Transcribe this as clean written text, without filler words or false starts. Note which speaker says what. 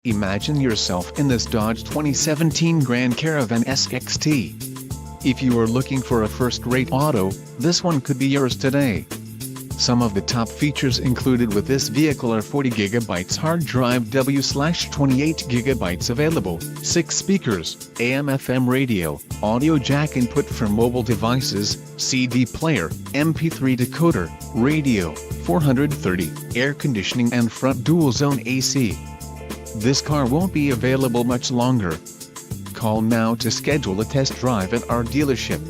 Speaker 1: Imagine yourself in this Dodge 2017 Grand Caravan SXT. If you are looking for a first-rate auto, this one could be yours today. Some of the top features included with this vehicle are 40 GB hard drive W/28 GB available, 6 speakers, AM/FM radio, audio jack input for mobile devices, CD player, MP3 decoder, radio, 430, air conditioning and front dual-zone AC. This car won't be available much longer. Call now to schedule a test drive at our dealership.